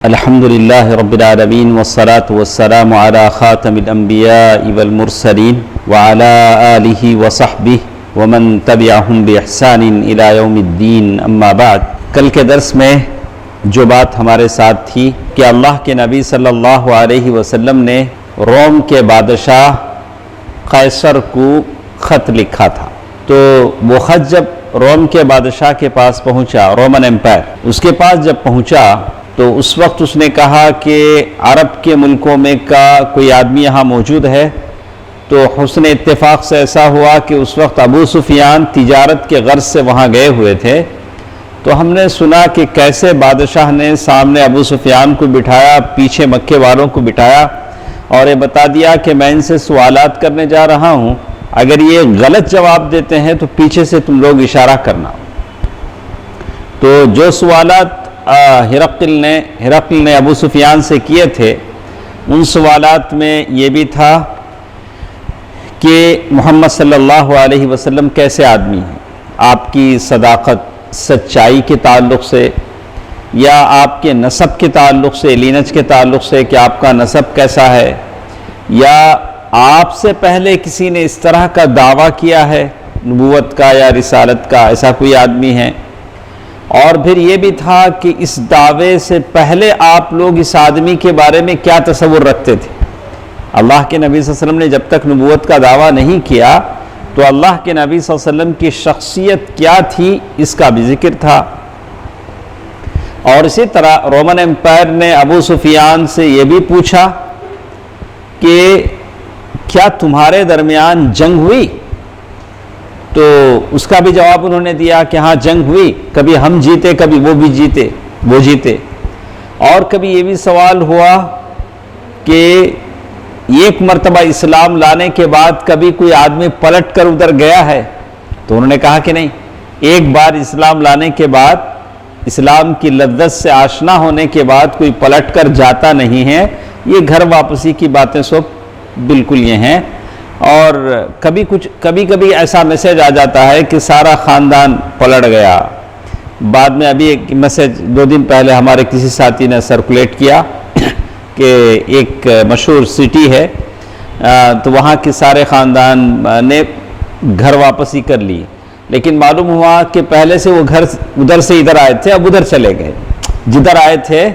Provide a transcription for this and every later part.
الحمد لله رب العالمين والصلاة والسلام على خاتم الأنبياء والمرسلين وعلى آله وصحبه ومن تبعهم بإحسان إلى يوم الدين اما بعد۔ کل کے درس میں جو بات ہمارے ساتھ تھی کہ اللہ کے نبی صلی اللہ علیہ وسلم نے روم کے بادشاہ قیصر کو خط لکھا تھا، تو وہ خط جب روم کے بادشاہ کے پاس پہنچا، رومن امپائر اس کے پاس جب پہنچا تو اس وقت اس نے کہا کہ عرب کے ملکوں میں کا کوئی آدمی یہاں موجود ہے، تو حسن اتفاق سے ایسا ہوا کہ اس وقت ابو سفیان تجارت کے غرض سے وہاں گئے ہوئے تھے، تو ہم نے سنا کہ کیسے بادشاہ نے سامنے ابو سفیان کو بٹھایا، پیچھے مکے والوں کو بٹھایا اور یہ بتا دیا کہ میں ان سے سوالات کرنے جا رہا ہوں، اگر یہ غلط جواب دیتے ہیں تو پیچھے سے تم لوگ اشارہ کرنا۔ تو جو سوالات ہرقل نے ابو سفیان سے کیے تھے، ان سوالات میں یہ بھی تھا کہ محمد صلی اللہ علیہ وسلم کیسے آدمی ہیں، آپ کی صداقت سچائی کے تعلق سے یا آپ کے نسب کے تعلق سے، لینج کے تعلق سے کہ آپ کا نسب کیسا ہے، یا آپ سے پہلے کسی نے اس طرح کا دعویٰ کیا ہے نبوت کا یا رسالت کا، ایسا کوئی آدمی ہے۔ اور پھر یہ بھی تھا کہ اس دعوے سے پہلے آپ لوگ اس آدمی کے بارے میں کیا تصور رکھتے تھے۔ اللہ کے نبی صلی اللہ علیہ وسلم نے جب تک نبوت کا دعویٰ نہیں کیا تو اللہ کے نبی صلی اللہ علیہ وسلم کی شخصیت کیا تھی اس کا بھی ذکر تھا۔ اور اسی طرح رومن امپائر نے ابو سفیان سے یہ بھی پوچھا کہ کیا تمہارے درمیان جنگ ہوئی؟ تو اس کا بھی جواب انہوں نے دیا کہ ہاں جنگ ہوئی، کبھی ہم جیتے کبھی وہ جیتے۔ اور کبھی یہ بھی سوال ہوا کہ ایک مرتبہ اسلام لانے کے بعد کبھی کوئی آدمی پلٹ کر ادھر گیا ہے؟ تو انہوں نے کہا کہ نہیں، ایک بار اسلام لانے کے بعد، اسلام کی لذت سے آشنا ہونے کے بعد کوئی پلٹ کر جاتا نہیں ہے، یہ گھر واپسی کی باتیں سب بالکل یہ ہیں۔ اور کبھی ایسا میسج آ جاتا ہے کہ سارا خاندان پلٹ گیا۔ بعد میں ابھی ایک میسج 2 دن پہلے ہمارے کسی ساتھی نے سرکولیٹ کیا کہ ایک مشہور سٹی ہے، تو وہاں کے سارے خاندان نے گھر واپسی کر لی، لیکن معلوم ہوا کہ پہلے سے وہ گھر ادھر سے ادھر آئے تھے، اب ادھر چلے گئے، جدھر آئے تھے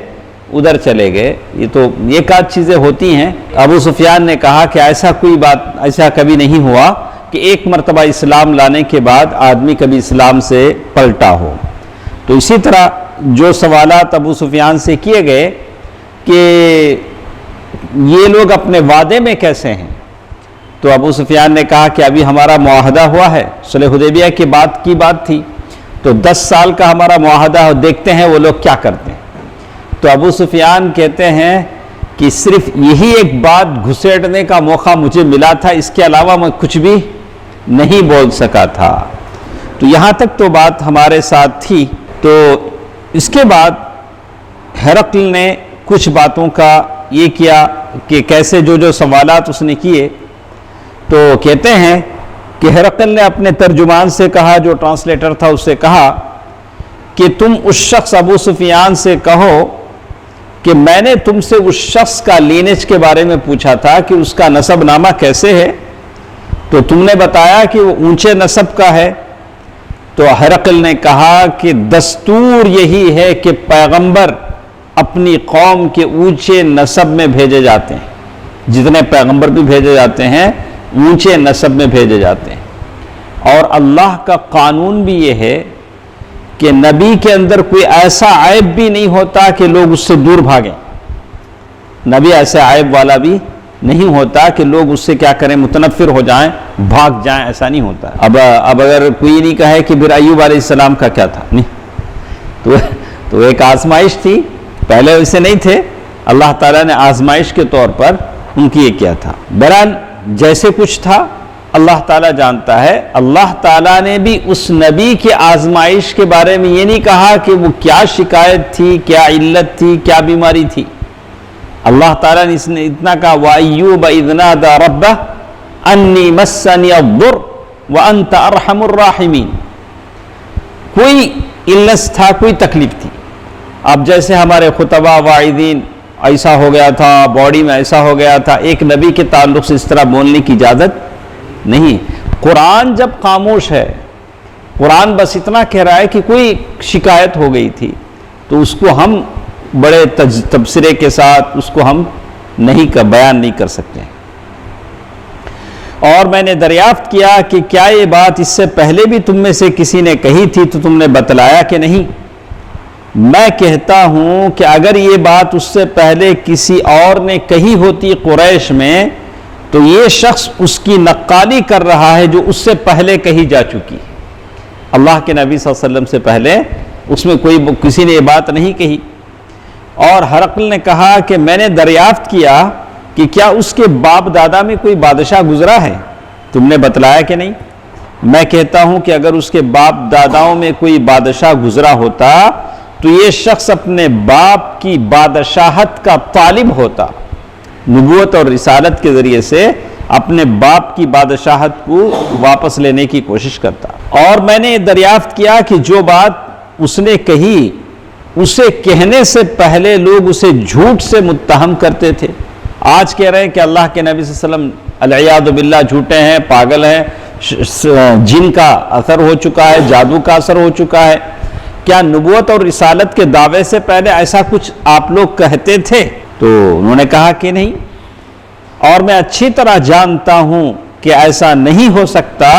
ادھر چلے گئے۔ یہ تو ایک آدھ چیزیں ہوتی ہیں۔ ابو سفیان نے کہا کہ ایسا کبھی نہیں ہوا کہ ایک مرتبہ اسلام لانے کے بعد آدمی کبھی اسلام سے پلٹا ہو۔ تو اسی طرح جو سوالات ابو سفیان سے کیے گئے کہ یہ لوگ اپنے وعدے میں کیسے ہیں، تو ابو سفیان نے کہا کہ ابھی ہمارا معاہدہ ہوا ہے، صلح حدیبیہ کی بات تھی، تو 10 سال کا ہمارا معاہدہ ہو، دیکھتے ہیں وہ لوگ کیا کرتے ہیں۔ تو ابو سفیان کہتے ہیں کہ صرف یہی ایک بات گھسیٹنے کا موقع مجھے ملا تھا، اس کے علاوہ میں کچھ بھی نہیں بول سکا تھا۔ تو یہاں تک تو بات ہمارے ساتھ تھی۔ تو اس کے بعد ہرقل نے کچھ باتوں کا یہ کیا کہ کیسے جو سوالات اس نے کیے، تو کہتے ہیں کہ ہرقل نے اپنے ترجمان سے کہا، جو ٹرانسلیٹر تھا، اس سے کہا کہ تم اس شخص ابو سفیان سے کہو کہ میں نے تم سے اس شخص کا لینج کے بارے میں پوچھا تھا کہ اس کا نسب نامہ کیسے ہے، تو تم نے بتایا کہ وہ اونچے نسب کا ہے۔ تو ہرقل نے کہا کہ دستور یہی ہے کہ پیغمبر اپنی قوم کے اونچے نسب میں بھیجے جاتے ہیں، جتنے پیغمبر بھی بھیجے جاتے ہیں اونچے نسب میں بھیجے جاتے ہیں۔ اور اللہ کا قانون بھی یہ ہے کہ نبی کے اندر کوئی ایسا عیب بھی نہیں ہوتا کہ لوگ اس سے دور بھاگیں، نبی ایسا عیب والا بھی نہیں ہوتا کہ لوگ اس سے کیا کریں، متنفر ہو جائیں، بھاگ جائیں، ایسا نہیں ہوتا۔ اب اگر کوئی نہیں کہے کہ پھر ایوب علیہ السلام کا کیا تھا، نہیں، تو ایک آزمائش تھی، پہلے ویسے نہیں تھے، اللہ تعالیٰ نے آزمائش کے طور پر ان کی یہ کیا تھا۔ بہرحال جیسے کچھ تھا اللہ تعالیٰ جانتا ہے۔ اللہ تعالیٰ نے بھی اس نبی کے آزمائش کے بارے میں یہ نہیں کہا کہ وہ کیا شکایت تھی، کیا علت تھی، کیا بیماری تھی۔ اللہ تعالیٰ نے اس نے اتنا کہا وَأَيُّوبَ إِذْ نَادَى رَبَّهُ أَنِّي مَسَّنِيَ الضُّرُّ وَأَنْتَ أَرْحَمُ الرَّاحِمِينَ، کوئی علت تھا، کوئی تکلیف تھی، اب جیسے ہمارے خطبہ واعظین ایسا ہو گیا تھا، باڈی میں ایسا ہو گیا تھا، ایک نبی کے تعلق سے اس طرح بولنے کی اجازت نہیں۔ قرآن جب خاموش ہے، قرآن بس اتنا کہہ رہا ہے کہ کوئی شکایت ہو گئی تھی تو اس کو ہم بڑے تبصرے کے ساتھ اس کو ہم بیان نہیں کر سکتے۔ اور میں نے دریافت کیا کہ کیا یہ بات اس سے پہلے بھی تم میں سے کسی نے کہی تھی تو تم نے بتلایا کہ نہیں؟ میں کہتا ہوں کہ اگر یہ بات اس سے پہلے کسی اور نے کہی ہوتی قریش میں تو یہ شخص اس کی نقالی کر رہا ہے جو اس سے پہلے کہی جا چکی۔ اللہ کے نبی صلی اللہ علیہ وسلم سے پہلے اس میں کسی نے یہ بات نہیں کہی۔ اور ہرقل نے کہا کہ میں نے دریافت کیا کہ کیا اس کے باپ دادا میں کوئی بادشاہ گزرا ہے؟ تم نے بتلایا کہ نہیں؟ میں کہتا ہوں کہ اگر اس کے باپ داداؤں میں کوئی بادشاہ گزرا ہوتا تو یہ شخص اپنے باپ کی بادشاہت کا طالب ہوتا، نبوت اور رسالت کے ذریعے سے اپنے باپ کی بادشاہت کو واپس لینے کی کوشش کرتا۔ اور میں نے دریافت کیا کہ جو بات اس نے کہی اسے کہنے سے پہلے لوگ اسے جھوٹ سے متہم کرتے تھے۔ آج کہہ رہے ہیں کہ اللہ کے نبی صلی اللہ علیہ وسلم العیاذ باللہ جھوٹے ہیں، پاگل ہیں، جن کا اثر ہو چکا ہے، جادو کا اثر ہو چکا ہے۔ کیا نبوت اور رسالت کے دعوے سے پہلے ایسا کچھ آپ لوگ کہتے تھے؟ تو انہوں نے کہا کہ نہیں، اور میں اچھی طرح جانتا ہوں کہ ایسا نہیں ہو سکتا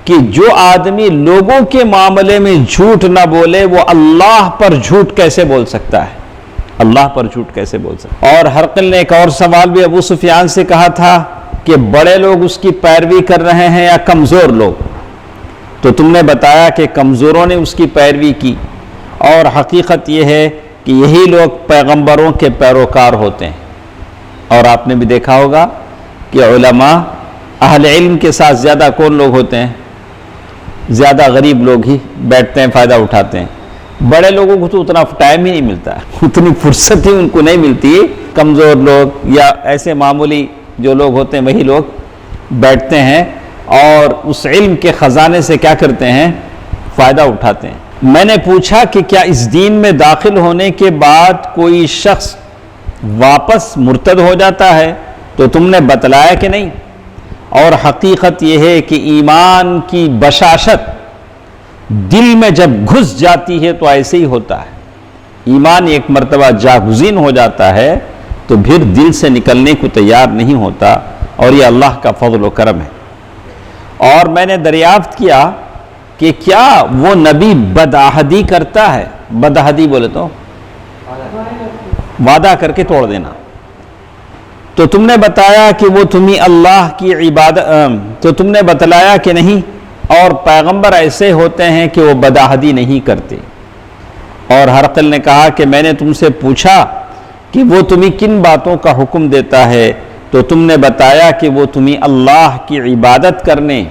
کہ جو آدمی لوگوں کے معاملے میں جھوٹ نہ بولے وہ اللہ پر جھوٹ کیسے بول سکتا ہے؟ اللہ پر جھوٹ کیسے بول سکتا ہے؟ اور ہرقل نے ایک اور سوال بھی ابو سفیان سے کہا تھا کہ بڑے لوگ اس کی پیروی کر رہے ہیں یا کمزور لوگ؟ تو تم نے بتایا کہ کمزوروں نے اس کی پیروی کی، اور حقیقت یہ ہے کہ یہی لوگ پیغمبروں کے پیروکار ہوتے ہیں۔ اور آپ نے بھی دیکھا ہوگا کہ علماء اہل علم کے ساتھ زیادہ کون لوگ ہوتے ہیں؟ زیادہ غریب لوگ ہی بیٹھتے ہیں، فائدہ اٹھاتے ہیں۔ بڑے لوگوں کو تو اتنا ٹائم ہی نہیں ملتا، اتنی فرصت ہی ان کو نہیں ملتی۔ کمزور لوگ یا ایسے معمولی جو لوگ ہوتے ہیں وہی لوگ بیٹھتے ہیں اور اس علم کے خزانے سے کیا کرتے ہیں؟ فائدہ اٹھاتے ہیں۔ میں نے پوچھا کہ کیا اس دین میں داخل ہونے کے بعد کوئی شخص واپس مرتد ہو جاتا ہے؟ تو تم نے بتلایا کہ نہیں۔ اور حقیقت یہ ہے کہ ایمان کی بشاشت دل میں جب گھس جاتی ہے تو ایسے ہی ہوتا ہے۔ ایمان ایک مرتبہ جاگزین ہو جاتا ہے تو پھر دل سے نکلنے کو تیار نہیں ہوتا، اور یہ اللہ کا فضل و کرم ہے۔ اور میں نے دریافت کیا کہ کیا وہ نبی بدعہدی کرتا ہے؟ بدعہدی بولے تو وعدہ کر کے توڑ دینا۔ تو تم نے بتایا کہ وہ تمہیں اللہ کی عبادت تو تم نے بتلایا کہ نہیں، اور پیغمبر ایسے ہوتے ہیں کہ وہ بدعہدی نہیں کرتے۔ اور ہرقل نے کہا کہ میں نے تم سے پوچھا کہ وہ تمہیں کن باتوں کا حکم دیتا ہے؟ تو تم نے بتایا کہ وہ تمہیں اللہ کی عبادت کرنے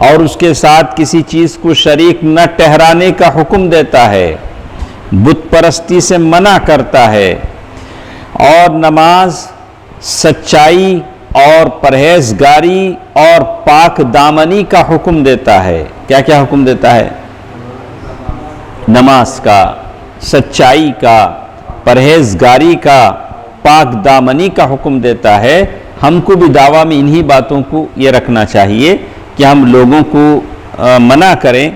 اور اس کے ساتھ کسی چیز کو شریک نہ ٹھہرانے کا حکم دیتا ہے، بت پرستی سے منع کرتا ہے، اور نماز، سچائی اور پرہیزگاری اور پاک دامنی کا حکم دیتا ہے۔ کیا کیا حکم دیتا ہے؟ نماز کا، سچائی کا، پرہیزگاری کا، پاک دامنی کا حکم دیتا ہے۔ ہم کو بھی دعویٰ میں انہی باتوں کو یہ رکھنا چاہیے کہ ہم لوگوں کو منع کریں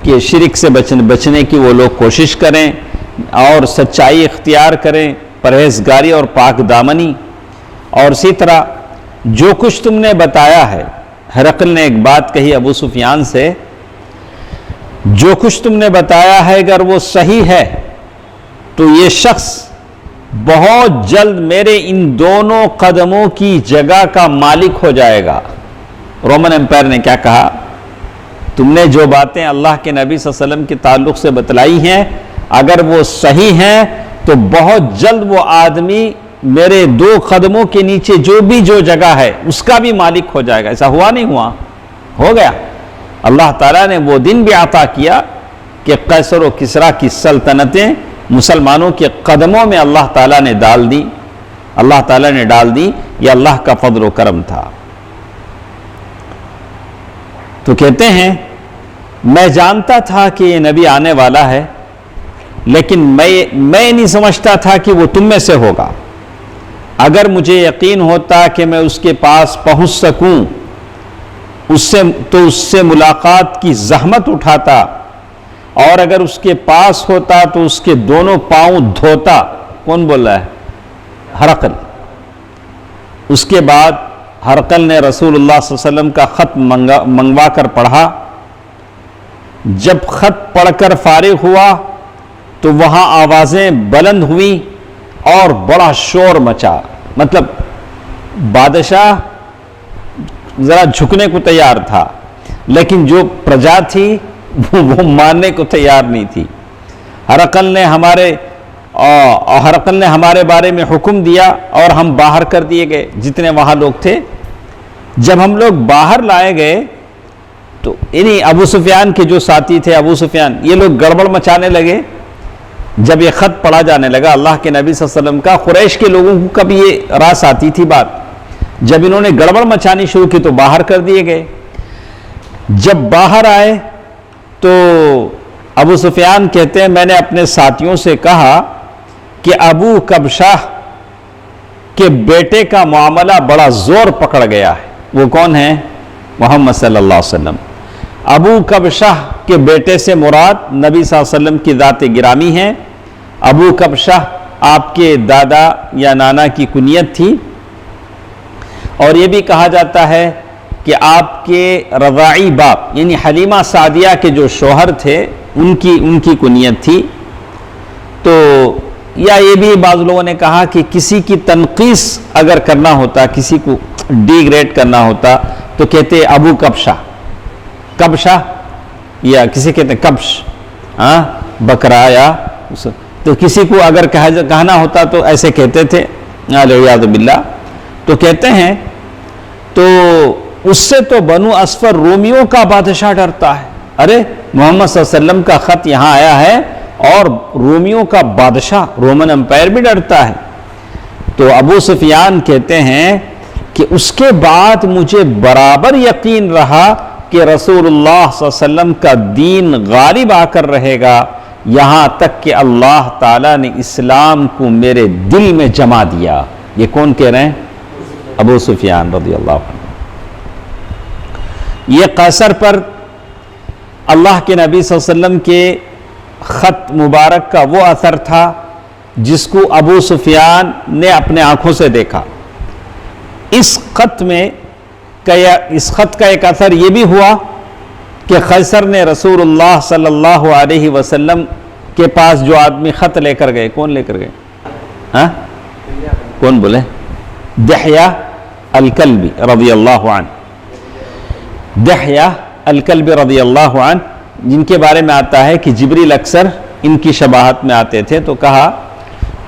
کہ شرک سے بچنے کی وہ لوگ کوشش کریں اور سچائی اختیار کریں، پرہیزگاری اور پاک دامنی۔ اور اسی طرح جو کچھ تم نے بتایا ہے، ہرقل نے ایک بات کہی ابو سفیان سے، جو کچھ تم نے بتایا ہے اگر وہ صحیح ہے تو یہ شخص بہت جلد میرے ان دونوں قدموں کی جگہ کا مالک ہو جائے گا۔ رومن امپائر نے کیا کہا؟ تم نے جو باتیں اللہ کے نبی صلی اللہ علیہ وسلم کے تعلق سے بتلائی ہیں اگر وہ صحیح ہیں تو بہت جلد وہ آدمی میرے دو قدموں کے نیچے جو جگہ ہے اس کا بھی مالک ہو جائے گا۔ ایسا ہوا نہیں ہوا؟ ہو گیا۔ اللہ تعالیٰ نے وہ دن بھی عطا کیا کہ قیصر و کسریٰ کی سلطنتیں مسلمانوں کے قدموں میں اللہ تعالیٰ نے ڈال دی، اللہ تعالیٰ نے ڈال دی۔ یہ اللہ کا فضل و کرم تھا۔ تو کہتے ہیں میں جانتا تھا کہ یہ نبی آنے والا ہے لیکن میں نہیں سمجھتا تھا کہ وہ تم میں سے ہوگا. اگر مجھے یقین ہوتا کہ میں اس کے پاس پہنچ سکوں تو اس سے ملاقات کی زحمت اٹھاتا, اور اگر اس کے پاس ہوتا تو اس کے دونوں پاؤں دھوتا. کون بول رہا ہے؟ ہرقل. اس کے بعد ہرقل نے رسول اللہ صلی اللہ علیہ وسلم کا خط منگوا کر پڑھا. جب خط پڑھ کر فارغ ہوا تو وہاں آوازیں بلند ہوئیں اور بڑا شور مچا. مطلب بادشاہ ذرا جھکنے کو تیار تھا, لیکن جو پرجا تھی وہ ماننے کو تیار نہیں تھی. ہرقل نے ہمارے بارے میں حکم دیا اور ہم باہر کر دیے گئے جتنے وہاں لوگ تھے. جب ہم لوگ باہر لائے گئے تو انہی ابو سفیان کے جو ساتھی تھے, ابو سفیان, یہ لوگ گڑبڑ مچانے لگے. جب یہ خط پڑھا جانے لگا اللہ کے نبی صلی اللہ علیہ وسلم کا, قریش کے لوگوں کو کبھی یہ راس آتی تھی بات, جب انہوں نے گڑبڑ مچانی شروع کی تو باہر کر دیے گئے. جب باہر آئے تو ابو سفیان کہتے ہیں میں نے اپنے ساتھیوں سے کہا کہ ابو کبشہ کے بیٹے کا معاملہ بڑا زور پکڑ گیا ہے. وہ کون ہیں؟ محمد صلی اللہ علیہ وسلم. ابو کبشہ کے بیٹے سے مراد نبی صلی اللہ علیہ وسلم کی ذات گرامی ہیں. ابو کبشہ آپ کے دادا یا نانا کی کنیت تھی, اور یہ بھی کہا جاتا ہے کہ آپ کے رضاعی باپ یعنی حلیمہ سعدیہ کے جو شوہر تھے ان کی کنیت تھی. تو یا یہ بھی بعض لوگوں نے کہا کہ کسی کی تنقیص اگر کرنا ہوتا, کسی کو ڈی گریڈ کرنا ہوتا تو کہتے ابو کبشہ. کبشہ یا کسی کہتے ہیں کبش, بکرا, یا تو کسی کو اگر کہنا ہوتا تو ایسے کہتے تھے والعیاذ باللہ. تو کہتے ہیں تو اس سے تو بنو اصفر رومیوں کا بادشاہ ڈرتا ہے. ارے محمد صلی اللہ علیہ وسلم کا خط یہاں آیا ہے اور رومیوں کا بادشاہ رومن امپائر بھی ڈرتا ہے. تو ابو سفیان کہتے ہیں کہ اس کے بعد مجھے برابر یقین رہا کہ رسول اللہ صلی اللہ علیہ وسلم کا دین غالب آ کر رہے گا, یہاں تک کہ اللہ تعالیٰ نے اسلام کو میرے دل میں جما دیا. یہ کون کہہ رہے ہیں؟ ابو سفیان رضی اللہ عنہ. یہ قیصر پر اللہ کے نبی صلی اللہ علیہ وسلم کے خط مبارک کا وہ اثر تھا جس کو ابو سفیان نے اپنے آنکھوں سے دیکھا. اس خط کا ایک اثر یہ بھی ہوا کہ قیصر نے رسول اللہ صلی اللہ علیہ وسلم کے پاس جو آدمی خط لے کر گئے, کون لے کر گئے؟ کون بولے؟ دحیہ الکلبی رضی اللہ عنہ. دحیہ الکلبی رضی اللہ عنہ, جن کے بارے میں آتا ہے کہ جبریل اکثر ان کی شباہت میں آتے تھے, تو کہا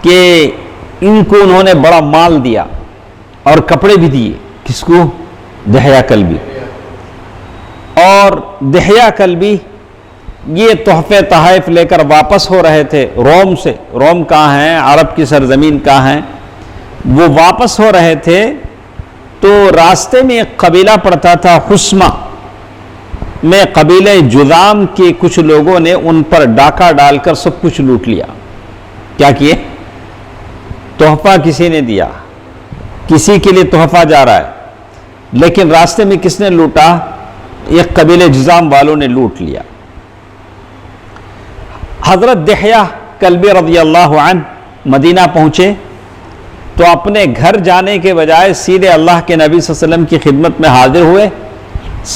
کہ ان کو انہوں نے بڑا مال دیا اور کپڑے بھی دیے. کس کو؟ دحیہ کلبی. اور دحیہ کلبی یہ تحفے تحائف لے کر واپس ہو رہے تھے روم سے. روم کہاں ہیں؟ عرب کی سرزمین کہاں ہیں؟ وہ واپس ہو رہے تھے تو راستے میں ایک قبیلہ پڑتا تھا حسمہ میں. قبیلہ جذام کے کچھ لوگوں نے ان پر ڈاکہ ڈال کر سب کچھ لوٹ لیا. کیا کیے؟ تحفہ کسی نے دیا, کسی کے لیے تحفہ جا رہا ہے, لیکن راستے میں کس نے لوٹا؟ ایک قبیلہ جذام والوں نے لوٹ لیا. حضرت دحیہ کلبی رضی اللہ عنہ مدینہ پہنچے تو اپنے گھر جانے کے بجائے سیدھے اللہ کے نبی صلی اللہ علیہ وسلم کی خدمت میں حاضر ہوئے.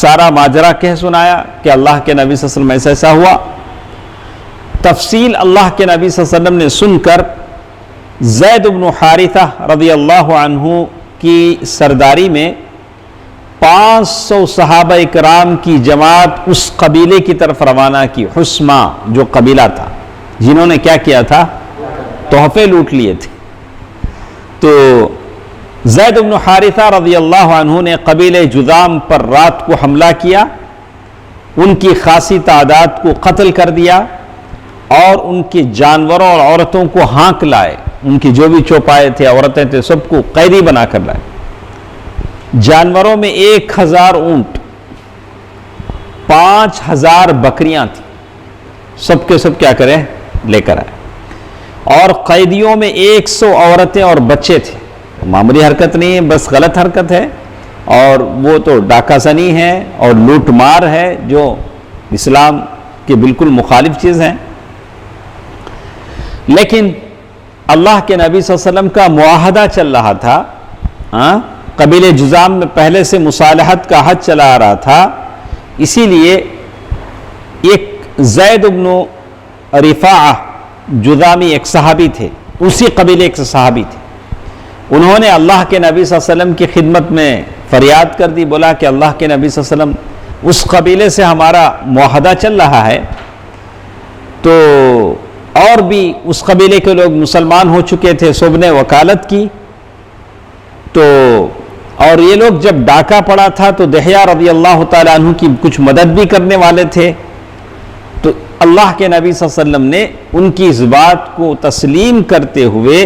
سارا ماجرا کہہ سنایا کہ اللہ کے نبی صلی اللہ علیہ وسلم ایسا ایسا ہوا. تفصیل اللہ کے نبی صلی اللہ علیہ وسلم نے سن کر زید بن حارثہ رضی اللہ عنہ کی سرداری میں 500 صحابہ اکرام کی جماعت اس قبیلے کی طرف روانہ کی. حسمہ جو قبیلہ تھا, جنہوں نے کیا کیا تھا؟ تحفے لوٹ لیے تھے. تو زید بن حارثہ رضی اللہ عنہ نے قبیلہ جذام پر رات کو حملہ کیا, ان کی خاصی تعداد کو قتل کر دیا اور ان کے جانوروں اور عورتوں کو ہانک لائے. ان کی جو بھی چوپائے تھے, عورتیں تھے, سب کو قیدی بنا کر لائے. جانوروں میں 1000 اونٹ, 5000 بکریاں تھیں. سب کے سب کیا کریں؟ لے کر آئے، اور قیدیوں میں 100 عورتیں اور بچے تھے۔ معمولی حرکت نہیں ہے، بس غلط حرکت ہے، اور وہ تو ڈاکہ زنی ہے اور لوٹ مار ہے، جو اسلام کے بالکل مخالف چیز ہے۔ لیکن اللہ کے نبی صلی اللہ علیہ وسلم کا معاہدہ چل رہا تھا، قبیلہ جذام میں پہلے سے مصالحت کا حد چلا آ رہا تھا، اسی لیے ایک زید بن رفاعہ جذامی ایک صحابی تھے، اسی قبیلے کے صحابی تھے، انہوں نے اللہ کے نبی صلی اللہ علیہ وسلم کی خدمت میں فریاد کر دی، بولا کہ اللہ کے نبی صلی اللہ علیہ وسلم اس قبیلے سے ہمارا معاہدہ چل رہا ہے، تو اور بھی اس قبیلے کے لوگ مسلمان ہو چکے تھے، سب نے وکالت کی، تو اور یہ لوگ جب ڈاکہ پڑا تھا تو دحیہ رضی اللہ تعالیٰ عنہ کی کچھ مدد بھی کرنے والے تھے، تو اللہ کے نبی صلی اللہ علیہ وسلم نے ان کی اس بات کو تسلیم کرتے ہوئے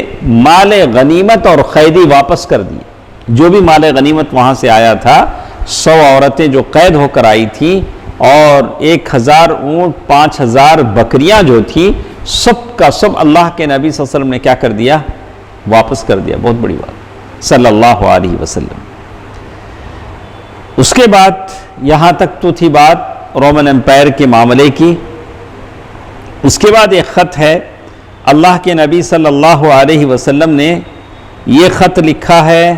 مال غنیمت اور قیدی واپس کر دیے۔ جو بھی مال غنیمت وہاں سے آیا تھا، 100 عورتیں جو قید ہو کر آئی تھیں، اور 1000 اونٹ، 5000 بکریاں جو تھیں، سب کا سب اللہ کے نبی صلی اللہ علیہ وسلم نے کیا کر دیا؟ واپس کر دیا۔ بہت بڑی بات صلی اللہ علیہ وسلم۔ اس کے بعد یہاں تک تو تھی بات رومن امپائر کے معاملے کی۔ اس کے بعد ایک خط ہے، اللہ کے نبی صلی اللہ علیہ وسلم نے یہ خط لکھا ہے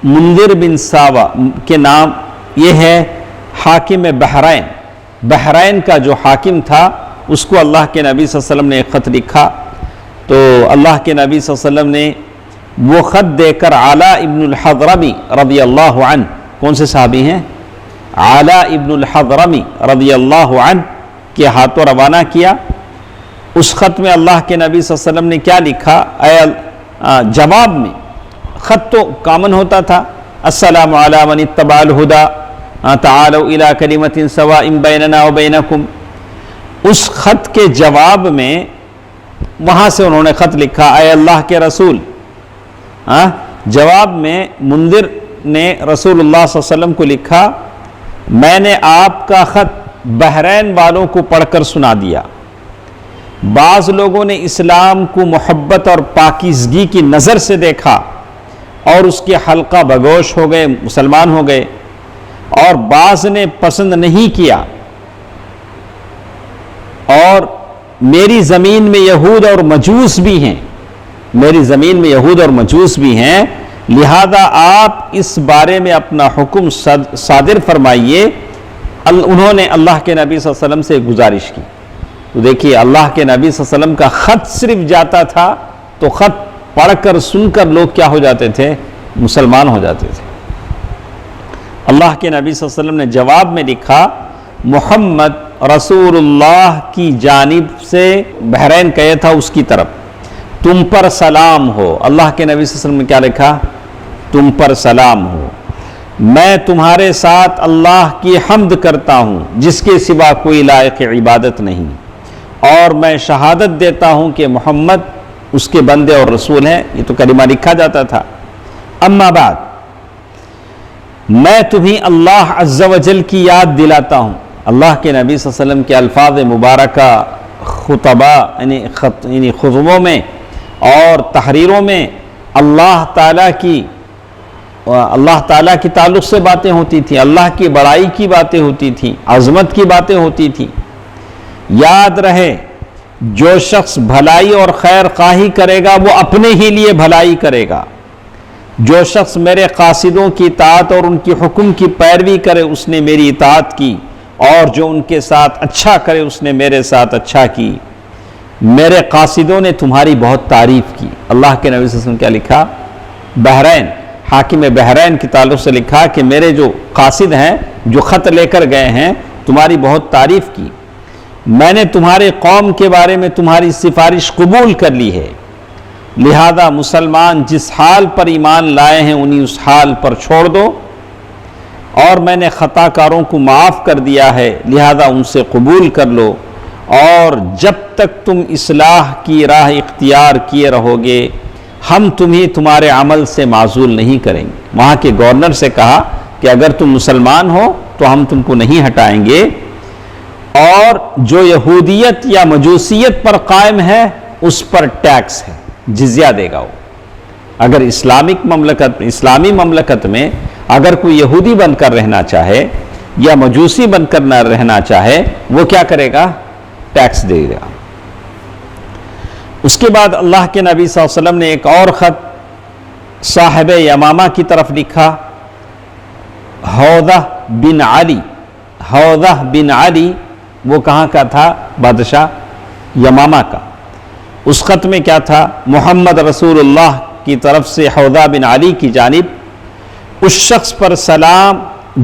منذر بن ساوا کے نام، یہ ہے حاکم بحرین، بحرین کا جو حاکم تھا اس کو اللہ کے نبی صلی اللہ علیہ وسلم نے ایک خط لکھا، تو اللہ کے نبی صلی اللہ علیہ وسلم نے وہ خط دے کر علاء ابن الحضرمی رضی اللہ عنہ، کون سے صحابی ہیں؟ علاء ابن الحضرمی رضی اللہ عنہ کے ہاتھوں روانہ کیا۔ اس خط میں اللہ کے نبی صلی اللہ علیہ وسلم نے کیا لکھا؟ جواب میں، خط تو کامن ہوتا تھا، السلام علی من اتبع الہدی تعالوا الی کلمۃ سواء بیننا وبینکم۔ اس خط کے جواب میں وہاں سے انہوں نے خط لکھا، اے اللہ کے رسول، جواب میں منذر نے رسول اللہ صلی اللہ علیہ وسلم کو لکھا، میں نے آپ کا خط بحرین والوں کو پڑھ کر سنا دیا، بعض لوگوں نے اسلام کو محبت اور پاکیزگی کی نظر سے دیکھا اور اس کے حلقہ بگوش ہو گئے، مسلمان ہو گئے، اور بعض نے پسند نہیں کیا، اور میری زمین میں یہود اور مجوس بھی ہیں، میری زمین میں یہود اور مجوس بھی ہیں، لہذا آپ اس بارے میں اپنا حکم صادر فرمائیے۔ انہوں نے اللہ کے نبی صلی اللہ علیہ وسلم سے گزارش کی۔ تو دیکھیے اللہ کے نبی صلی اللہ علیہ وسلم کا خط صرف جاتا تھا تو خط پڑھ کر سن کر لوگ کیا ہو جاتے تھے؟ مسلمان ہو جاتے تھے۔ اللہ کے نبی صلی اللہ علیہ وسلم نے جواب میں لکھا، محمد رسول اللہ کی جانب سے، بحرین کہے تھا اس کی طرف، تم پر سلام ہو۔ اللہ کے نبی صلی اللہ علیہ وسلم نے کیا لکھا؟ تم پر سلام ہو، میں تمہارے ساتھ اللہ کی حمد کرتا ہوں جس کے سوا کوئی لائق عبادت نہیں، اور میں شہادت دیتا ہوں کہ محمد اس کے بندے اور رسول ہیں۔ یہ تو کلمہ لکھا جاتا تھا۔ اما بعد، میں تمہیں اللہ عز و جل کی یاد دلاتا ہوں۔ اللہ کے نبی صلی اللہ علیہ وسلم کے الفاظ مبارکہ خطبہ یعنی خطبوں میں اور تحریروں میں اللہ تعالیٰ کی تعلق سے باتیں ہوتی تھیں، اللہ کی بڑائی کی باتیں ہوتی تھیں، عظمت کی باتیں ہوتی تھیں۔ یاد رہے، جو شخص بھلائی اور خیر خواہی کرے گا وہ اپنے ہی لیے بھلائی کرے گا، جو شخص میرے قاصدوں کی اطاعت اور ان کی حکم کی پیروی کرے اس نے میری اطاعت کی، اور جو ان کے ساتھ اچھا کرے اس نے میرے ساتھ اچھا کی، میرے قاصدوں نے تمہاری بہت تعریف کی۔ اللہ کے نبی صلی اللہ علیہ وسلم کیا لکھا؟ بحرین، حاکم بحرین کے تعلق سے لکھا کہ میرے جو قاصد ہیں، جو خط لے کر گئے ہیں، تمہاری بہت تعریف کی، میں نے تمہارے قوم کے بارے میں تمہاری سفارش قبول کر لی ہے، لہذا مسلمان جس حال پر ایمان لائے ہیں انہیں اس حال پر چھوڑ دو، اور میں نے خطا کاروں کو معاف کر دیا ہے لہذا ان سے قبول کر لو، اور جب تک تم اصلاح کی راہ اختیار کیے رہو گے ہم تمہیں تمہارے عمل سے معزول نہیں کریں گے۔ وہاں کے گورنر سے کہا کہ اگر تم مسلمان ہو تو ہم تم کو نہیں ہٹائیں گے، اور جو یہودیت یا مجوسیت پر قائم ہے اس پر ٹیکس ہے، جزیہ دے گا وہ۔ اگر اسلامی مملکت میں اگر کوئی یہودی بن کر رہنا چاہے یا مجوسی بن کر نہ رہنا چاہے، وہ کیا کرے گا؟ ٹیکس دے گا۔ اس کے بعد اللہ کے نبی صلی اللہ علیہ وسلم نے ایک اور خط صاحب یمامہ کی طرف لکھا، حوضہ بن علی، وہ کہاں کا تھا؟ بادشاہ یمامہ کا۔ اس خط میں کیا تھا؟ محمد رسول اللہ کی طرف سے حوضہ بن علی کی جانب اس شخص پر سلام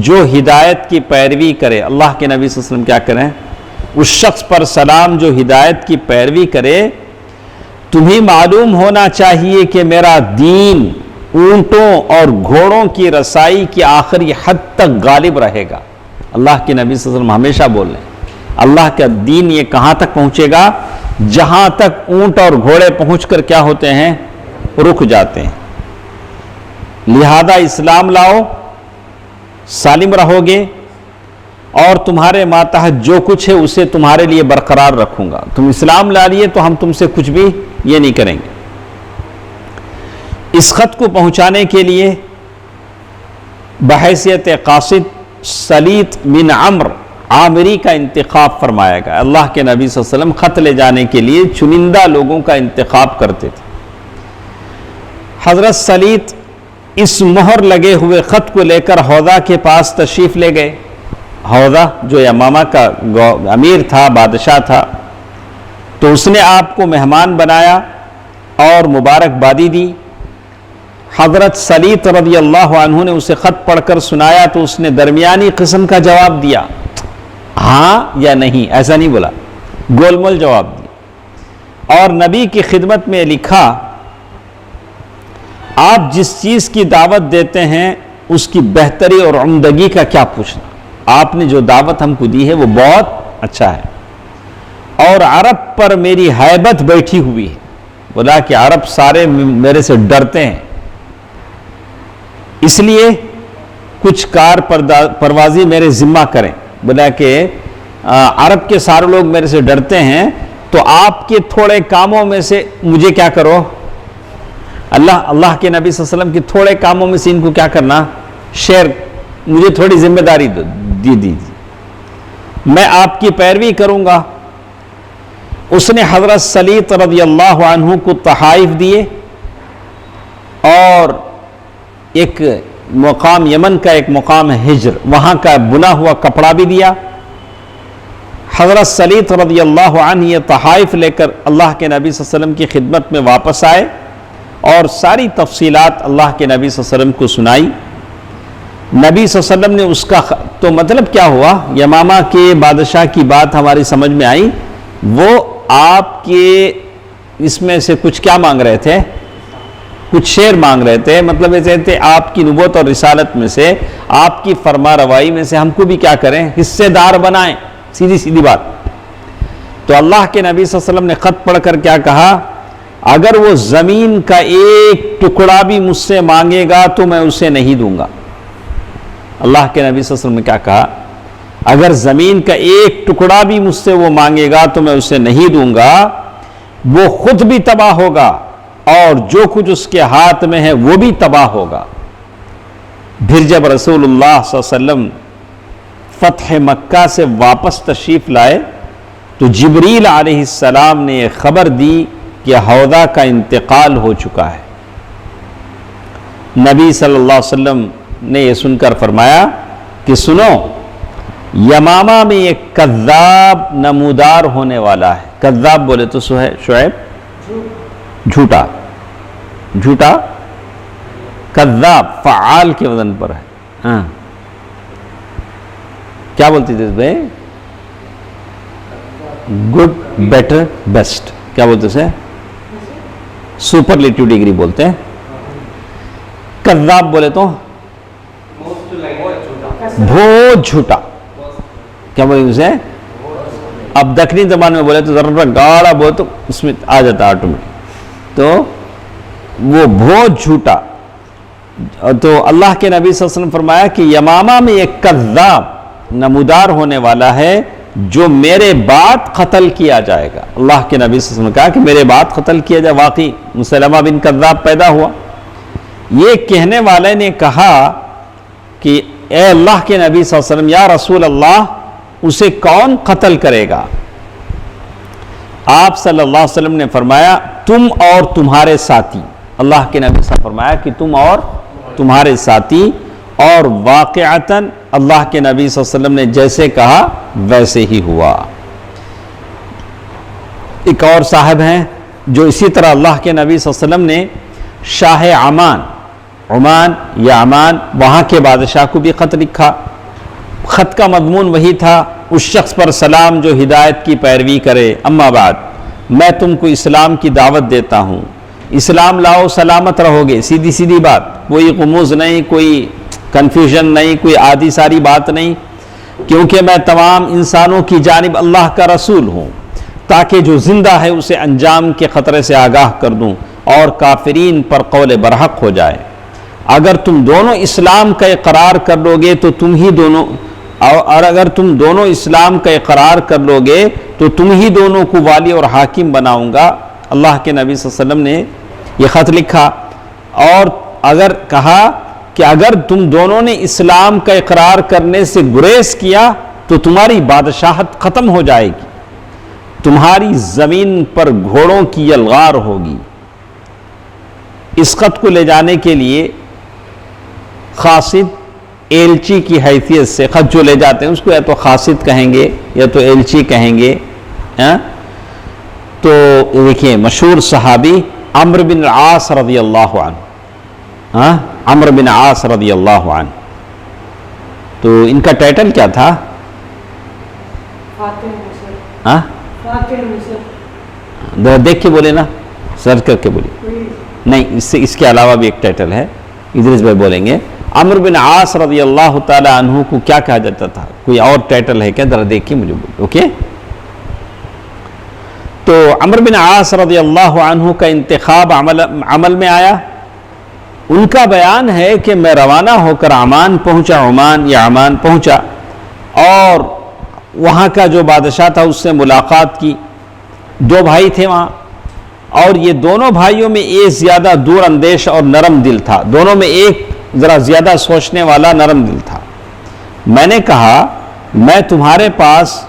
جو ہدایت کی پیروی کرے۔ اللہ کے نبی صلی اللہ علیہ وسلم کیا کریں؟ اس شخص پر سلام جو ہدایت کی پیروی کرے، تمہیں معلوم ہونا چاہیے کہ میرا دین اونٹوں اور گھوڑوں کی رسائی کی آخری حد تک غالب رہے گا۔ اللہ کے نبی صلی اللہ علیہ وسلم ہمیشہ بول رہے ہیں اللہ کا دین یہ کہاں تک پہنچے گا؟ جہاں تک اونٹ اور گھوڑے پہنچ کر کیا ہوتے ہیں؟ رک جاتے ہیں۔ لہذا اسلام لاؤ، سالم رہو گے، اور تمہارے ماتحت جو کچھ ہے اسے تمہارے لیے برقرار رکھوں گا۔ تم اسلام لا لیے تو ہم تم سے کچھ بھی یہ نہیں کریں گے۔ اس خط کو پہنچانے کے لیے بحیثیت قاصد سلیط بن عمرو عامری کا انتخاب فرمایا گیا۔ اللہ کے نبی صلی اللہ علیہ وسلم خط لے جانے کے لیے چنندہ لوگوں کا انتخاب کرتے تھے۔ حضرت سلیط اس مہر لگے ہوئے خط کو لے کر حوضہ کے پاس تشریف لے گئے۔ حوضہ جو یمامہ کا امیر تھا، بادشاہ تھا، تو اس نے آپ کو مہمان بنایا اور مبارکبادی دی۔ حضرت سلیط رضی اللہ عنہ نے اسے خط پڑھ کر سنایا تو اس نے درمیانی قسم کا جواب دیا، ہاں یا نہیں، ایسا نہیں بولا، گول مول جواب دیا، اور نبی کی خدمت میں لکھا، آپ جس چیز کی دعوت دیتے ہیں اس کی بہتری اور عمدگی کا کیا پوچھنا، آپ نے جو دعوت ہم کو دی ہے وہ بہت اچھا ہے، اور عرب پر میری ہیبت بیٹھی ہوئی ہے، بولا کہ عرب سارے میرے سے ڈرتے ہیں، اس لیے کچھ کار پروازی میرے ذمہ کریں۔ بولا کہ عرب کے سارے لوگ میرے سے ڈرتے ہیں، تو آپ کے تھوڑے کاموں میں سے مجھے کیا کرو، اللہ کے نبی صلی اللہ علیہ وسلم کے تھوڑے کاموں میں سے ان کو کیا کرنا، شیئر، مجھے تھوڑی ذمہ داری دی دیجیے، میں آپ کی پیروی کروں گا۔ اس نے حضرت سلیط رضی اللہ عنہ کو تحائف دیے اور ایک مقام یمن کا ایک مقام ہے ہجر، وہاں کا بنا ہوا کپڑا بھی دیا۔ حضرت سلیط رضی اللہ عنہ یہ تحائف لے کر اللہ کے نبی صلی اللہ علیہ وسلم کی خدمت میں واپس آئے اور ساری تفصیلات اللہ کے نبی صلی اللہ علیہ وسلم کو سنائی۔ نبی صلی اللہ علیہ وسلم نے اس کا تو مطلب کیا ہوا، یمامہ کے بادشاہ کی بات ہماری سمجھ میں آئی، وہ آپ کے اس میں سے کچھ کیا مانگ رہے تھے، کچھ شعر مانگ رہے تھے، مطلب ایسے تھے آپ کی نبوت اور رسالت میں سے، آپ کی فرما روائی میں سے ہم کو بھی کیا کریں، حصے دار بنائیں، سیدھی بات۔ تو اللہ کے نبی صلی اللہ علیہ وسلم نے خط پڑھ کر کیا کہا، اگر وہ زمین کا ایک ٹکڑا بھی مجھ سے مانگے گا تو میں اسے نہیں دوں گا۔ اللہ کے نبی صلی اللہ علیہ وسلم نے کیا کہا، اگر زمین کا ایک ٹکڑا بھی مجھ سے وہ مانگے گا تو میں اسے نہیں دوں گا، وہ خود بھی تباہ ہوگا اور جو کچھ اس کے ہاتھ میں ہے وہ بھی تباہ ہوگا۔ پھر جب رسول اللہ صلی اللہ علیہ وسلم فتح مکہ سے واپس تشریف لائے تو جبریل علیہ السلام نے یہ خبر دی کہ حوضہ کا انتقال ہو چکا ہے۔ نبی صلی اللہ علیہ وسلم نے یہ سن کر فرمایا کہ سنو، یمامہ میں ایک کذاب نمودار ہونے والا ہے۔ کذاب بولے تو شعیب، جھوٹا، کذاب فعال کے وزن پر ہے۔ ہاں کیا بولتی تھے بھائی، گڈ، بیٹر، بیسٹ، کیا بولتے اسے، سپرلیٹیو ڈگری بولتے ہیں۔ کذاب بولے تو بہت جھوٹا، کیا بولیں اسے، اب دکنی زبان میں بولے تو ذرا گاڑا بولے تو اس میں آ جاتا آٹومیٹک، تو وہ بہت جھوٹا۔ تو اللہ کے نبی صلی اللہ علیہ وسلم فرمایا کہ یمامہ میں ایک کذاب نمودار ہونے والا ہے جو میرے بعد قتل کیا جائے گا. اللہ کے نبی صلی اللہ علیہ وسلم نے کہا کہ میرے بعد قتل کیا جائے. واقعی مسلمہ بن کذاب پیدا ہوا. یہ کہنے والے نے کہا کہ اے اللہ کے نبی صلی اللہ علیہ وسلم، یا رسول اللہ، اسے کون قتل کرے گا؟ آپ صلی اللہ علیہ وسلم نے فرمایا تم اور تمہارے ساتھی. اللہ کے نبی صلی اللہ علیہ وسلم نے فرمایا کہ تم اور تمہارے ساتھی. اور واقعتاً اللہ کے نبی صلی اللہ علیہ وسلم نے جیسے کہا ویسے ہی ہوا. ایک اور صاحب ہیں جو اسی طرح اللہ کے نبی صلی اللہ علیہ وسلم نے شاہ عمان یا عمان، وہاں کے بادشاہ کو بھی خط لکھا. خط کا مضمون وہی تھا، اس شخص پر سلام جو ہدایت کی پیروی کرے. اما بعد، میں تم کو اسلام کی دعوت دیتا ہوں، اسلام لاؤ سلامت رہو گے. سیدھی سیدھی بات، کوئی غموز نہیں، کوئی کنفیوژن نہیں، کوئی آدھی ساری بات نہیں. کیونکہ میں تمام انسانوں کی جانب اللہ کا رسول ہوں، تاکہ جو زندہ ہے اسے انجام کے خطرے سے آگاہ کر دوں اور کافرین پر قول برحق ہو جائے. اگر تم دونوں اسلام کا اقرار کر لو گے تو تم ہی دونوں اور اگر تم دونوں اسلام کا اقرار کر لو گے تو تم ہی دونوں کو والی اور حاکم بناؤں گا. اللہ کے نبی صلی اللہ علیہ وسلم نے یہ خط لکھا اور اگر کہا کہ اگر تم دونوں نے اسلام کا اقرار کرنے سے گریز کیا تو تمہاری بادشاہت ختم ہو جائے گی، تمہاری زمین پر گھوڑوں کی یلغار ہوگی. اس خط کو لے جانے کے لیے قاصد ایلچی کی حیثیت سے، خط جو لے جاتے ہیں اس کو یا تو قاصد کہیں گے یا تو ایلچی کہیں گے. تو دیکھیے مشہور صحابی عمرو بن العاص رضی اللہ عنہ، عمرو بن عاص رضی اللہ عنہ، تو ان کا ٹائٹل کیا تھا؟ دیکھ کے بولے نا، سرچ کر کے بولے. نہیں، اس کے علاوہ بھی ایک ٹائٹل ہے، ادریس بھائی بولیں گے. عمرو بن عاص رضی اللہ تعالی عنہ کو کیا کہا جاتا تھا؟ کوئی اور ٹائٹل ہے کیا؟ ذرا دیکھیے مجھے بولے. اوکے، تو عمرو بن عاص رضی اللہ عنہ کا انتخاب عمل میں آیا. ان کا بیان ہے کہ میں روانہ ہو کر عمان پہنچا اور وہاں کا جو بادشاہ تھا اس سے ملاقات کی. دو بھائی تھے وہاں، اور یہ دونوں بھائیوں میں ایک زیادہ دور اندیش اور نرم دل تھا. دونوں میں ایک ذرا زیادہ سوچنے والا نرم دل تھا. میں نے کہا میں تمہارے پاس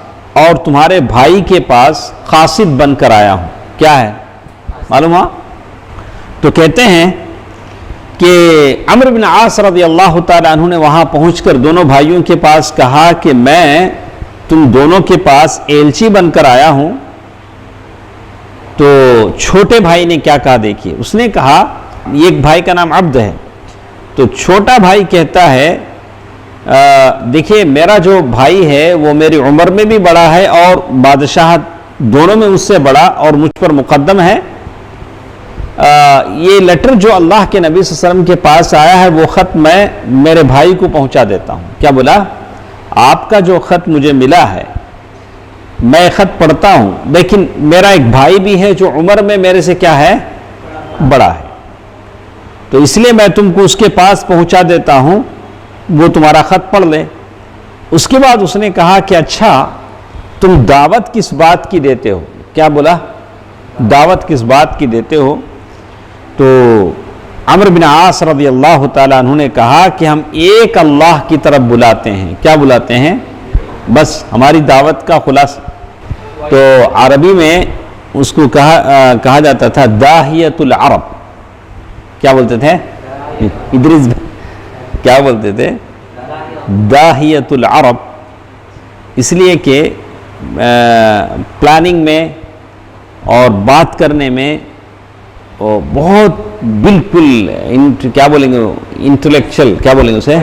اور تمہارے بھائی کے پاس قاصد بن کر آیا ہوں. کیا ہے معلوم ہوا؟ تو کہتے ہیں کہ عمرو بن عاص رضی اللہ تعالی عنہ نے وہاں پہنچ کر دونوں بھائیوں کے پاس کہا کہ میں تم دونوں کے پاس ایلچی بن کر آیا ہوں. تو چھوٹے بھائی نے کیا کہا دیکھیے. اس نے کہا، ایک بھائی کا نام عبد ہے، تو چھوٹا بھائی کہتا ہے دیکھیے میرا جو بھائی ہے وہ میری عمر میں بھی بڑا ہے اور بادشاہت دونوں میں اس سے بڑا اور مجھ پر مقدم ہے. یہ لیٹر جو اللہ کے نبی صلی اللہ علیہ وسلم کے پاس آیا ہے وہ خط میں میرے بھائی کو پہنچا دیتا ہوں. کیا بولا؟ آپ کا جو خط مجھے ملا ہے میں خط پڑھتا ہوں، لیکن میرا ایک بھائی بھی ہے جو عمر میں میرے سے کیا ہے؟ بڑا ہے، تو اس لیے میں تم کو اس کے پاس پہنچا دیتا ہوں، وہ تمہارا خط پڑھ لے. اس کے بعد اس نے کہا کہ اچھا تم دعوت کس بات کی دیتے ہو؟ کیا بولا؟ دعوت کس بات کی دیتے ہو؟ تو عمرو بن عاص رضی اللہ تعالیٰ عنہ نے کہا کہ ہم ایک اللہ کی طرف بلاتے ہیں. کیا بلاتے ہیں؟ بس ہماری دعوت کا خلاصہ. تو عربی میں اس کو کہا جاتا تھا داہیت العرب. کیا بولتے تھے؟ ادریس کیا بولتے تھے؟ داہیت العرب. اس لیے کہ پلاننگ میں اور بات کرنے میں وہ بہت بالکل کیا بولیں گے، انٹلیکچل کیا بولیں گے اسے،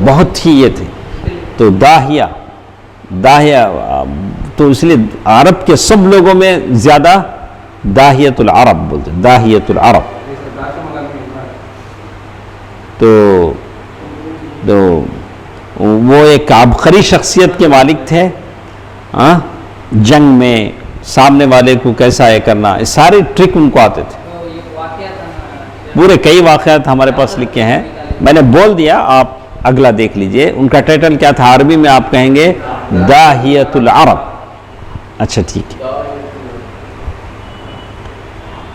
بہت ہی یہ تھے. تو داہیہ تو اس لیے عرب کے سب لوگوں میں زیادہ داہیت العرب بولتے ہیں، داہیت العرب. تو وہ ایک عبقری شخصیت کے مالک تھے. جنگ میں سامنے والے کو کیسا یہ کرنا، سارے ٹرک ان کو آتے تھے. پورے کئی واقعات ہمارے پاس لکھے ہیں. میں نے بول دیا، آپ اگلا دیکھ لیجئے، ان کا ٹائٹل کیا تھا عربی میں؟ آپ کہیں گے داہیۃ العرب. اچھا ٹھیک ہے.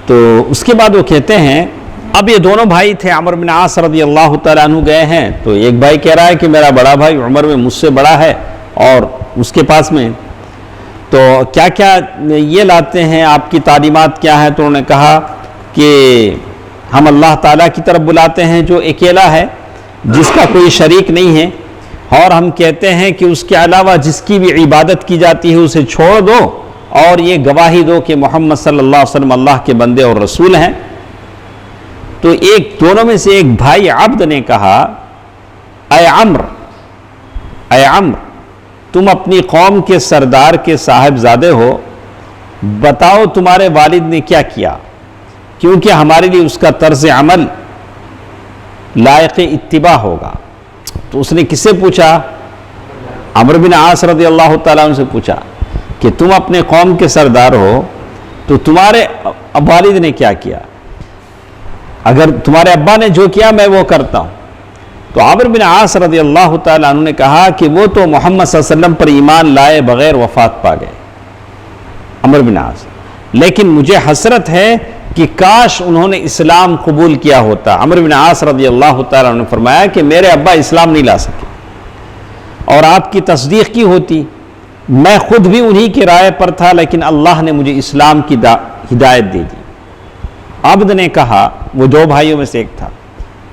تو اس کے بعد وہ کہتے ہیں، اب یہ دونوں بھائی تھے عمرو بن عاص رضی اللہ تعالیٰ عنہ گئے ہیں، تو ایک بھائی کہہ رہا ہے کہ میرا بڑا بھائی عمر میں مجھ سے بڑا ہے اور اس کے پاس میں، تو کیا کیا یہ لاتے ہیں، آپ کی تعلیمات کیا ہے؟ تو انہوں نے کہا کہ ہم اللہ تعالیٰ کی طرف بلاتے ہیں جو اکیلا ہے، جس کا کوئی شریک نہیں ہے، اور ہم کہتے ہیں کہ اس کے علاوہ جس کی بھی عبادت کی جاتی ہے اسے چھوڑ دو، اور یہ گواہی دو کہ محمد صلی اللہ علیہ وسلم اللہ کے بندے اور رسول ہیں. تو ایک دونوں میں سے ایک بھائی عبد نے کہا، اے عمرو، تم اپنی قوم کے سردار کے صاحبزادے ہو، بتاؤ تمہارے والد نے کیا کیا، کیونکہ ہمارے لیے اس کا طرز عمل لائق اتباع ہوگا. تو اس نے کس سے پوچھا؟ عمرو بن عاص رضی اللہ تعالیٰ عنہ سے پوچھا کہ تم اپنے قوم کے سردار ہو تو تمہارے والد نے کیا کیا، اگر تمہارے ابا نے جو کیا میں وہ کرتا ہوں. تو عمرو بن عاص رضی اللہ تعالیٰ عنہ نے کہا کہ وہ تو محمد صلی اللہ علیہ وسلم پر ایمان لائے بغیر وفات پا گئے، عمرو بن عاص، لیکن مجھے حسرت ہے کہ کاش انہوں نے اسلام قبول کیا ہوتا. عمرو بن عاص رضی اللہ تعالیٰ عنہ نے فرمایا کہ میرے ابا اسلام نہیں لا سکے اور آپ کی تصدیق کی ہوتی، میں خود بھی انہی کی رائے پر تھا، لیکن اللہ نے مجھے اسلام کی ہدایت دے دی. عبد نے کہا، وہ دو بھائیوں میں سے ایک تھا،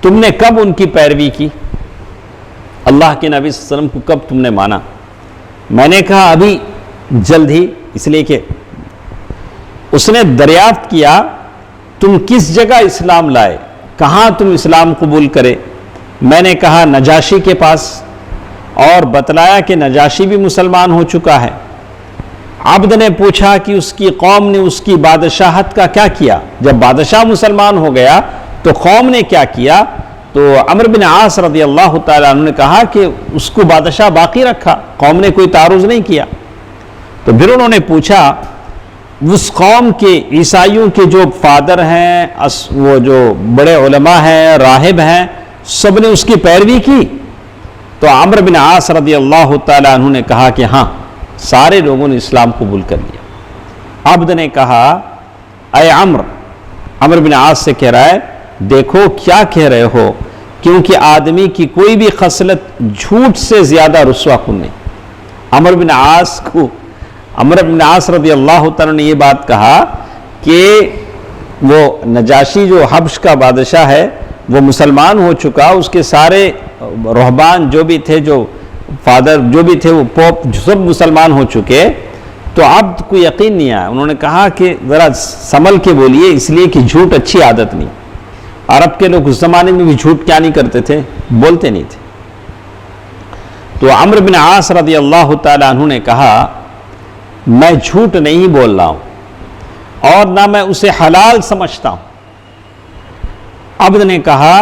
تم نے کب ان کی پیروی کی؟ اللہ کے نبی صلی اللہ علیہ وسلم کو کب تم نے مانا؟ میں نے کہا ابھی جلد ہی، اس لیے کہ اس نے دریافت کیا تم کس جگہ اسلام لائے، کہاں تم اسلام قبول کرے؟ میں نے کہا نجاشی کے پاس، اور بتلایا کہ نجاشی بھی مسلمان ہو چکا ہے. عبد نے پوچھا کہ اس کی قوم نے اس کی بادشاہت کا کیا کیا، جب بادشاہ مسلمان ہو گیا تو قوم نے کیا کیا؟ تو عمرو بن عاص رضی اللہ تعالیٰ عنہ نے کہا کہ اس کو بادشاہ باقی رکھا، قوم نے کوئی تعرض نہیں کیا. تو پھر انہوں نے پوچھا اس قوم کے عیسائیوں کے جو فادر ہیں، وہ جو بڑے علماء ہیں، راہب ہیں، سب نے اس کی پیروی کی؟ تو عمرو بن عاص رضی اللہ تعالیٰ عنہ نے کہا کہ ہاں، سارے لوگوں نے اسلام قبول کر لیا. عبد نے کہا اے عمرو بن عاص سے کہہ رہا ہے دیکھو کیا کہہ رہے ہو، کیونکہ آدمی کی کوئی بھی خصلت جھوٹ سے زیادہ رسوا کن نہیں. عمرو بن عاص رضی اللہ تعالیٰ نے یہ بات کہا کہ وہ نجاشی جو حبش کا بادشاہ ہے وہ مسلمان ہو چکا، اس کے سارے رہبان جو بھی تھے، جو فادر جو بھی تھے، وہ پوپ سب مسلمان ہو چکے. تو عبد کو یقین نہیں آیا. انہوں نے کہا کہ ذرا سنبھل کے بولیے، اس لیے کہ جھوٹ اچھی عادت نہیں. عرب کے لوگ اس زمانے میں بھی جھوٹ کیا نہیں کرتے تھے، بولتے نہیں تھے. تو عمرو بن عاص رضی اللہ تعالیٰ عنہ نے کہا میں جھوٹ نہیں بول رہا ہوں اور نہ میں اسے حلال سمجھتا ہوں. عبد نے کہا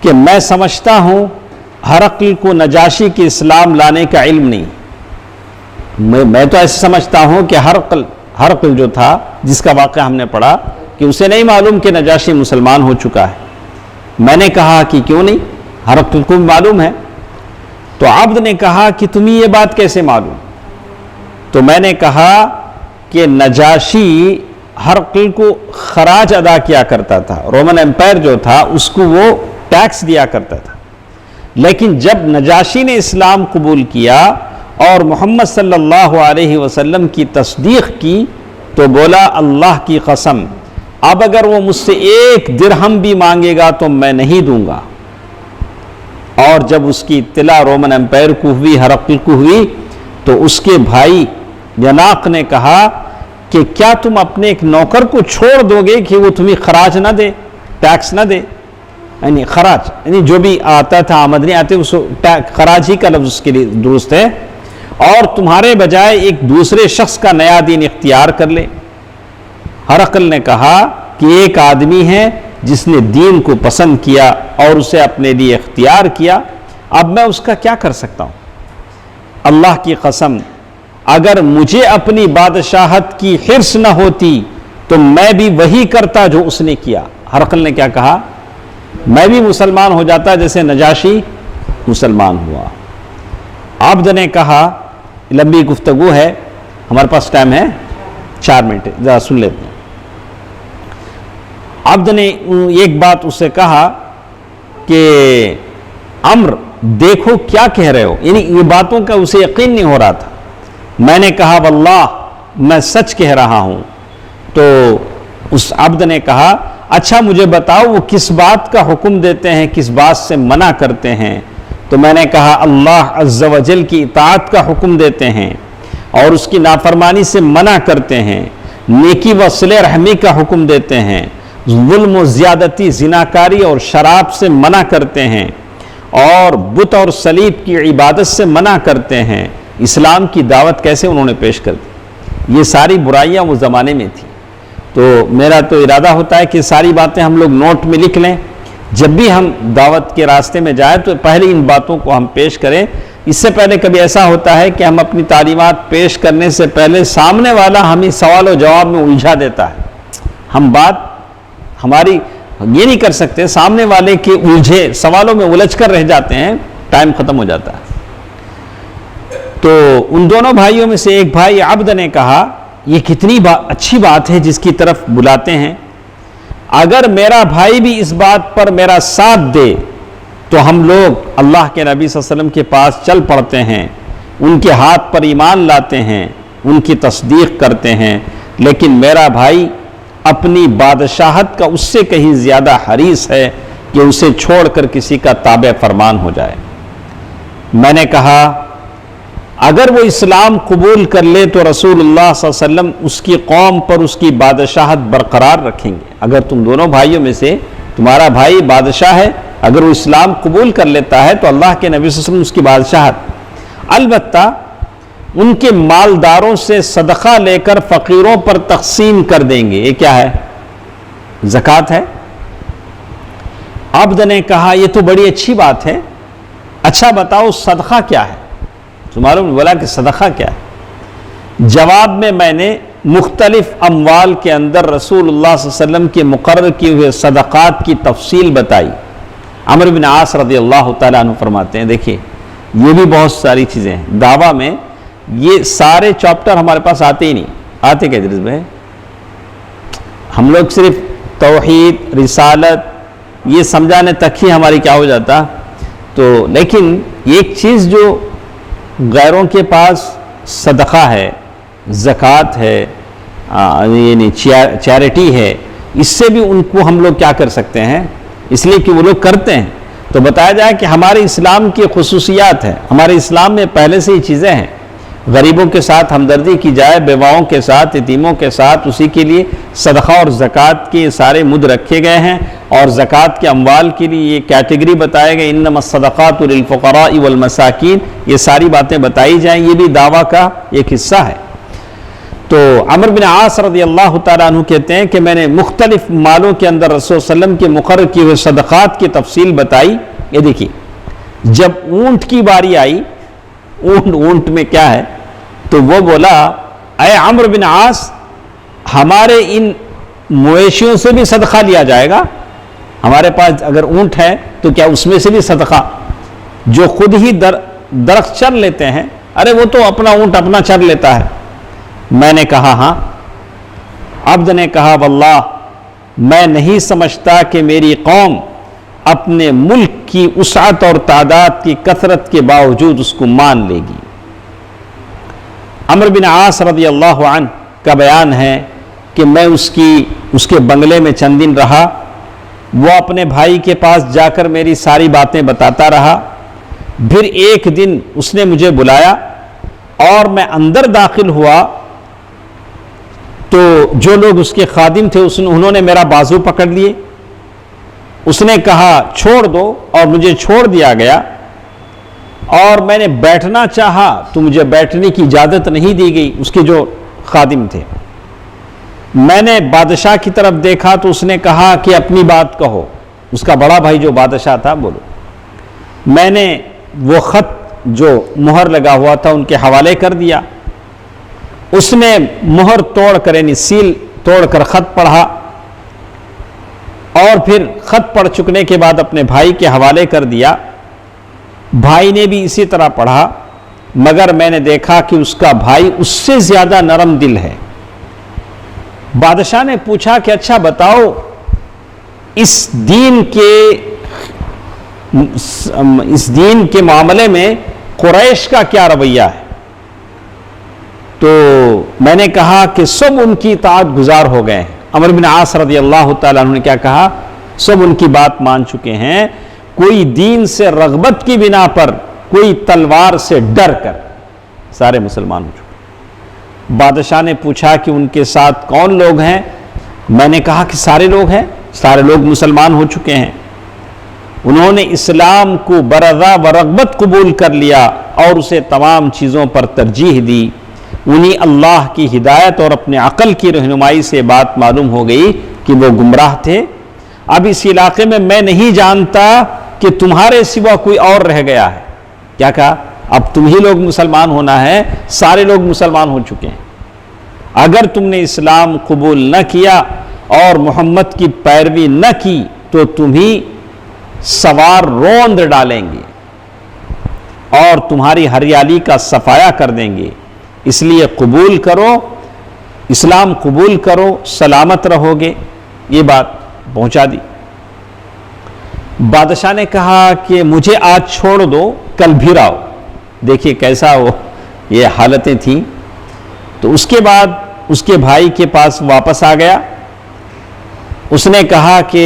کہ میں سمجھتا ہوں ہرقل کو نجاشی کے اسلام لانے کا علم نہیں. میں تو ایسے سمجھتا ہوں کہ ہرقل جو تھا جس کا واقعہ ہم نے پڑھا کہ اسے نہیں معلوم کہ نجاشی مسلمان ہو چکا ہے. میں نے کہا کہ کیوں نہیں، ہرقل کو معلوم ہے. تو عبد نے کہا کہ تمہیں یہ بات کیسے معلوم؟ تو میں نے کہا کہ نجاشی ہرقل کو خراج ادا کیا کرتا تھا، رومن امپائر جو تھا اس کو وہ ٹیکس دیا کرتا تھا. لیکن جب نجاشی نے اسلام قبول کیا اور محمد صلی اللہ علیہ وسلم کی تصدیق کی تو بولا اللہ کی قسم اب اگر وہ مجھ سے 1 درہم بھی مانگے گا تو میں نہیں دوں گا. اور جب اس کی اطلاع رومن امپائر کو ہوئی، ہرقل کو ہوئی، تو اس کے بھائی یناق نے کہا کہ کیا تم اپنے ایک نوکر کو چھوڑ دو گے کہ وہ تمہیں خراج نہ دے، ٹیکس نہ دے؟ یعنی خراج یعنی جو بھی آتا تھا، آمدنی آتے، اس خراج ہی کا لفظ اس کے لیے درست ہے، اور تمہارے بجائے ایک دوسرے شخص کا نیا دین اختیار کر لے. ہرقل نے کہا کہ ایک آدمی ہے جس نے دین کو پسند کیا اور اسے اپنے لیے اختیار کیا، اب میں اس کا کیا کر سکتا ہوں؟ اللہ کی قسم اگر مجھے اپنی بادشاہت کی حرص نہ ہوتی تو میں بھی وہی کرتا جو اس نے کیا. ہرقل نے کیا کہا میں بھی مسلمان ہو جاتا جیسے نجاشی مسلمان ہوا۔ عبد نے کہا، لمبی گفتگو ہے، ہمارے پاس ٹائم ہے 4 منٹ، ذرا سن لیتے ہیں۔ عبد نے ایک بات اس سے کہا کہ عمر دیکھو کیا کہہ رہے ہو، یعنی یہ باتوں کا اسے یقین نہیں ہو رہا تھا۔ میں نے کہا واللہ میں سچ کہہ رہا ہوں۔ تو اس عبد نے کہا اچھا مجھے بتاؤ وہ کس بات کا حکم دیتے ہیں، کس بات سے منع کرتے ہیں؟ تو میں نے کہا اللہ عز و جل کی اطاعت کا حکم دیتے ہیں اور اس کی نافرمانی سے منع کرتے ہیں، نیکی و صلہ رحمی کا حکم دیتے ہیں، ظلم و زیادتی، زناکاری اور شراب سے منع کرتے ہیں، اور بت اور صلیب کی عبادت سے منع کرتے ہیں۔ اسلام کی دعوت کیسے انہوں نے پیش کر دی؟ یہ ساری برائیاں وہ زمانے میں تھی۔ تو میرا تو ارادہ ہوتا ہے کہ ساری باتیں ہم لوگ نوٹ میں لکھ لیں، جب بھی ہم دعوت کے راستے میں جائیں تو پہلے ان باتوں کو ہم پیش کریں۔ اس سے پہلے کبھی ایسا ہوتا ہے کہ ہم اپنی تعلیمات پیش کرنے سے پہلے سامنے والا ہمیں سوال و جواب میں الجھا دیتا ہے۔ ہم بات ہماری یہ نہیں کر سکتے، سامنے والے کے الجھے سوالوں میں الجھ کر رہ جاتے ہیں، ٹائم ختم ہو جاتا ہے۔ تو ان دونوں بھائیوں میں سے ایک بھائی عبد نے کہا یہ کتنی اچھی بات ہے جس کی طرف بلاتے ہیں، اگر میرا بھائی بھی اس بات پر میرا ساتھ دے تو ہم لوگ اللہ کے نبی صلی اللہ علیہ وسلم کے پاس چل پڑتے ہیں، ان کے ہاتھ پر ایمان لاتے ہیں، ان کی تصدیق کرتے ہیں، لیکن میرا بھائی اپنی بادشاہت کا اس سے کہیں زیادہ حریص ہے کہ اسے چھوڑ کر کسی کا تابع فرمان ہو جائے۔ میں نے کہا اگر وہ اسلام قبول کر لے تو رسول اللہ صلی اللہ علیہ وسلم اس کی قوم پر اس کی بادشاہت برقرار رکھیں گے۔ اگر تم دونوں بھائیوں میں سے تمہارا بھائی بادشاہ ہے، اگر وہ اسلام قبول کر لیتا ہے تو اللہ کے نبی صلی اللہ علیہ وسلم اس کی بادشاہت، البتہ ان کے مالداروں سے صدقہ لے کر فقیروں پر تقسیم کر دیں گے۔ یہ کیا ہے؟ زکوٰۃ ہے۔ عبد نے کہا یہ تو بڑی اچھی بات ہے، اچھا بتاؤ صدقہ کیا ہے؟ تو معلوم بولا کہ صدقہ کیا ہے؟ جواب میں نے مختلف اموال کے اندر رسول اللہ صلی اللہ علیہ وسلم کے مقرر کیے ہوئے صدقات کی تفصیل بتائی۔ عمرو بن عاص رضی اللہ تعالیٰ عنہ فرماتے ہیں دیکھیے یہ بھی بہت ساری چیزیں ہیں دعویٰ میں، یہ سارے چاپٹر ہمارے پاس آتے ہی نہیں آتے کیا درس میں، ہم لوگ صرف توحید رسالت یہ سمجھانے تک ہی ہماری کیا ہو جاتا۔ تو لیکن ایک چیز جو غیروں کے پاس صدقہ ہے، زکوٰۃ ہے، یعنی چیریٹی ہے، اس سے بھی ان کو ہم لوگ کیا کر سکتے ہیں، اس لیے کہ وہ لوگ کرتے ہیں۔ تو بتایا جائے کہ ہمارے اسلام کی خصوصیات ہیں، ہمارے اسلام میں پہلے سے ہی چیزیں ہیں، غریبوں کے ساتھ ہمدردی کی جائے، بیواؤں کے ساتھ، یتیموں کے ساتھ، اسی کے لیے صدقہ اور زکوٰۃ کے سارے مد رکھے گئے ہیں، اور زکوٰۃ کے اموال کے لیے یہ کیٹیگری بتائے گئے انما الصدقات للفقراء والمساکین، یہ ساری باتیں بتائی جائیں، یہ بھی دعویٰ کا ایک حصہ ہے۔ تو عمرو بن عاص رضی اللہ تعالیٰ عنہ کہتے ہیں کہ میں نے مختلف مالوں کے اندر رسول صلی اللہ علیہ وسلم کے مقرر کیے ہوئے صدقات کی تفصیل بتائی۔ یہ دیکھیے جب اونٹ کی باری آئی، اونٹ میں کیا ہے، تو وہ بولا اے عمرو بن عاص ہمارے ان مویشیوں سے بھی صدقہ لیا جائے گا؟ ہمارے پاس اگر اونٹ ہے تو کیا اس میں سے بھی صدقہ؟ جو خود ہی درخت چر لیتے ہیں، ارے وہ تو اپنا اونٹ اپنا چر لیتا ہے۔ میں نے کہا ہاں۔ عبد نے کہا واللہ میں نہیں سمجھتا کہ میری قوم اپنے ملک کی وسعت اور تعداد کی کثرت کے باوجود اس کو مان لے گی۔ عمرو بن عاص رضی اللہ عنہ کا بیان ہے کہ میں اس کے بنگلے میں چند دن رہا، وہ اپنے بھائی کے پاس جا کر میری ساری باتیں بتاتا رہا۔ پھر ایک دن اس نے مجھے بلایا اور میں اندر داخل ہوا تو جو لوگ اس کے خادم تھے انہوں نے میرا بازو پکڑ لیے، اس نے کہا چھوڑ دو، اور مجھے چھوڑ دیا گیا، اور میں نے بیٹھنا چاہا تو مجھے بیٹھنے کی اجازت نہیں دی گئی، اس کے جو خادم تھے۔ میں نے بادشاہ کی طرف دیکھا تو اس نے کہا کہ اپنی بات کہو، اس کا بڑا بھائی جو بادشاہ تھا بولو۔ میں نے وہ خط جو مہر لگا ہوا تھا ان کے حوالے کر دیا، اس نے مہر توڑ کر یعنی سیل توڑ کر خط پڑھا، اور پھر خط پڑھ چکنے کے بعد اپنے بھائی کے حوالے کر دیا. بھائی نے بھی اسی طرح پڑھا، مگر میں نے دیکھا کہ اس کا بھائی اس سے زیادہ نرم دل ہے. بادشاہ نے پوچھا کہ اچھا بتاؤ اس دین کے معاملے میں قریش کا کیا رویہ ہے؟ تو میں نے کہا کہ سب ان کی اطاعت گزار ہو گئے ہیں. عمرو بن عاص رضی اللہ تعالیٰ عنہ نے کیا کہا؟ سب ان کی بات مان چکے ہیں. کوئی دین سے رغبت کی بنا پر، کوئی تلوار سے ڈر کر، سارے مسلمان ہو چکے. بادشاہ نے پوچھا کہ ان کے ساتھ کون لوگ ہیں؟ میں نے کہا کہ سارے لوگ ہیں، سارے لوگ مسلمان ہو چکے ہیں. انہوں نے اسلام کو برضا و رغبت قبول کر لیا اور اسے تمام چیزوں پر ترجیح دی. انہیں اللہ کی ہدایت اور اپنے عقل کی رہنمائی سے بات معلوم ہو گئی کہ وہ گمراہ تھے. اب اس علاقے میں میں نہیں جانتا کہ تمہارے سوا کوئی اور رہ گیا ہے. کیا کہا؟ اب تم ہی لوگ مسلمان ہونا ہے، سارے لوگ مسلمان ہو چکے ہیں. اگر تم نے اسلام قبول نہ کیا اور محمد کی پیروی نہ کی تو تم ہی سوار روند ڈالیں گے اور تمہاری ہریالی کا صفایا کر دیں گے. اس لیے قبول کرو، اسلام قبول کرو، سلامت رہو گے. یہ بات پہنچا دی. بادشاہ نے کہا کہ مجھے آج چھوڑ دو، کل پھر آؤ. دیکھیے کیسا وہ یہ حالتیں تھیں. تو اس کے بعد اس کے بھائی کے پاس واپس آ گیا. اس نے کہا کہ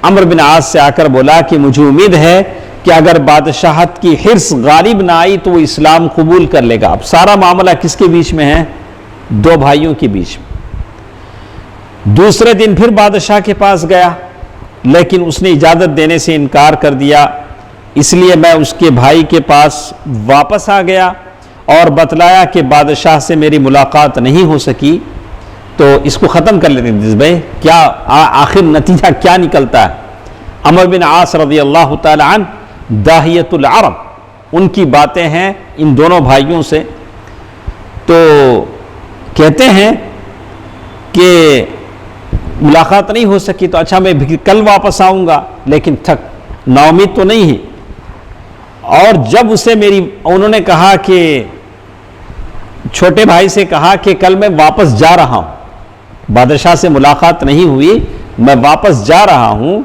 عمرو بن عاص سے آ کر بولا کہ مجھے امید ہے کہ اگر بادشاہت کی حرص غالب نہ آئی تو وہ اسلام قبول کر لے گا. اب سارا معاملہ کس کے بیچ میں ہے؟ دو بھائیوں کے بیچ میں. دوسرے دن پھر بادشاہ کے پاس گیا، لیکن اس نے اجازت دینے سے انکار کر دیا. اس لیے میں اس کے بھائی کے پاس واپس آ گیا اور بتلایا کہ بادشاہ سے میری ملاقات نہیں ہو سکی. تو اس کو ختم کر لیتے ہیں بھائی، کیا آخر نتیجہ کیا نکلتا ہے؟ عمرو بن عاص رضی اللہ تعالی عنہ داہیۃ العرب، ان کی باتیں ہیں ان دونوں بھائیوں سے. تو کہتے ہیں کہ ملاقات نہیں ہو سکی تو اچھا میں کل واپس آؤں گا، لیکن نا امید تو نہیں ہے. اور جب اسے انہوں نے کہا کہ چھوٹے بھائی سے کہا کہ کل میں واپس جا رہا ہوں، بادشاہ سے ملاقات نہیں ہوئی، میں واپس جا رہا ہوں.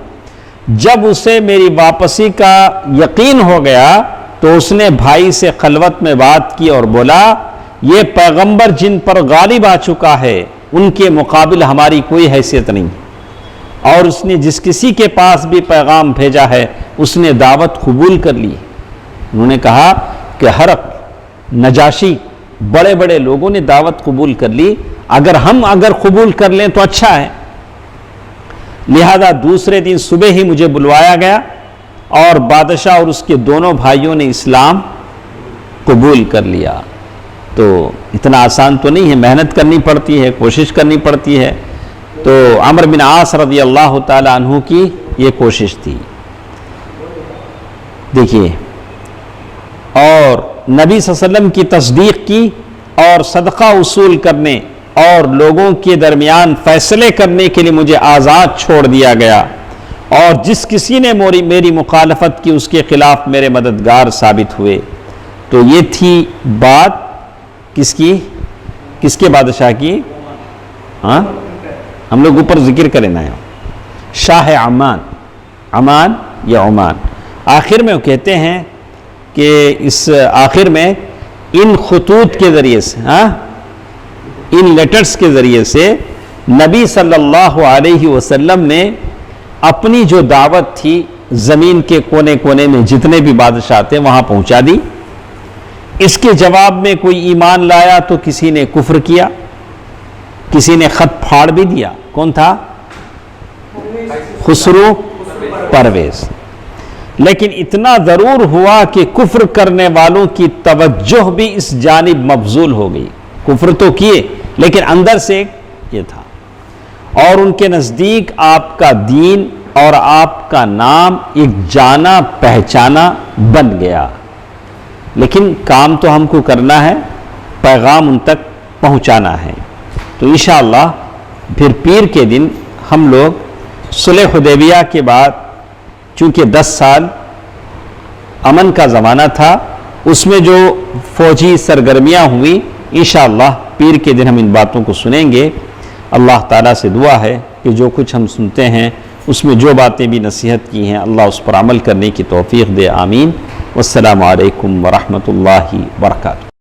جب اسے میری واپسی کا یقین ہو گیا تو اس نے بھائی سے خلوت میں بات کی اور بولا یہ پیغمبر جن پر غالب آ چکا ہے ان کے مقابل ہماری کوئی حیثیت نہیں. اور اس نے جس کسی کے پاس بھی پیغام بھیجا ہے اس نے دعوت قبول کر لی. انہوں نے کہا کہ ہرقل، نجاشی، بڑے بڑے لوگوں نے دعوت قبول کر لی، اگر قبول کر لیں تو اچھا ہے. لہذا دوسرے دن صبح ہی مجھے بلوایا گیا اور بادشاہ اور اس کے دونوں بھائیوں نے اسلام قبول کر لیا. تو اتنا آسان تو نہیں ہے، محنت کرنی پڑتی ہے، کوشش کرنی پڑتی ہے. تو عمرو بن عاص رضی اللہ تعالی عنہ کی یہ کوشش تھی. دیکھیے، اور نبی صلی اللہ علیہ وسلم کی تصدیق کی اور صدقہ وصول کرنے اور لوگوں کے درمیان فیصلے کرنے کے لیے مجھے آزاد چھوڑ دیا گیا، اور جس کسی نے میری مخالفت کی اس کے خلاف میرے مددگار ثابت ہوئے. تو یہ تھی بات کس کی؟ کس کے بادشاہ کی؟ ہاں ہم لوگ اوپر ذکر کریں نا، شاہ عمان یا عمان. آخر میں وہ کہتے ہیں کہ اس آخر میں ان خطوط کے ذریعے سے، ان لیٹرز کے ذریعے سے نبی صلی اللہ علیہ وسلم نے اپنی جو دعوت تھی زمین کے کونے کونے میں جتنے بھی بادشاہ تھے وہاں پہنچا دی. اس کے جواب میں کوئی ایمان لایا تو کسی نے کفر کیا، کسی نے خط پھاڑ بھی دیا. کون تھا؟ خسرو پرویز. لیکن اتنا ضرور ہوا کہ کفر کرنے والوں کی توجہ بھی اس جانب مبذول ہو گئی. کفر تو کیے لیکن اندر سے یہ تھا، اور ان کے نزدیک آپ کا دین اور آپ کا نام ایک جانا پہچانا بن گیا. لیکن کام تو ہم کو کرنا ہے، پیغام ان تک پہنچانا ہے. تو انشاءاللہ پھر پیر کے دن ہم لوگ صلح حدیبیہ کے بعد چونکہ 10 سال امن کا زمانہ تھا، اس میں جو فوجی سرگرمیاں ہوئیں، انشاءاللہ پیر کے دن ہم ان باتوں کو سنیں گے۔ اللہ تعالیٰ سے دعا ہے کہ جو کچھ ہم سنتے ہیں اس میں جو باتیں بھی نصیحت کی ہیں اللہ اس پر عمل کرنے کی توفیق دے، آمین۔ والسلام علیکم ورحمۃ اللہ وبرکاتہ۔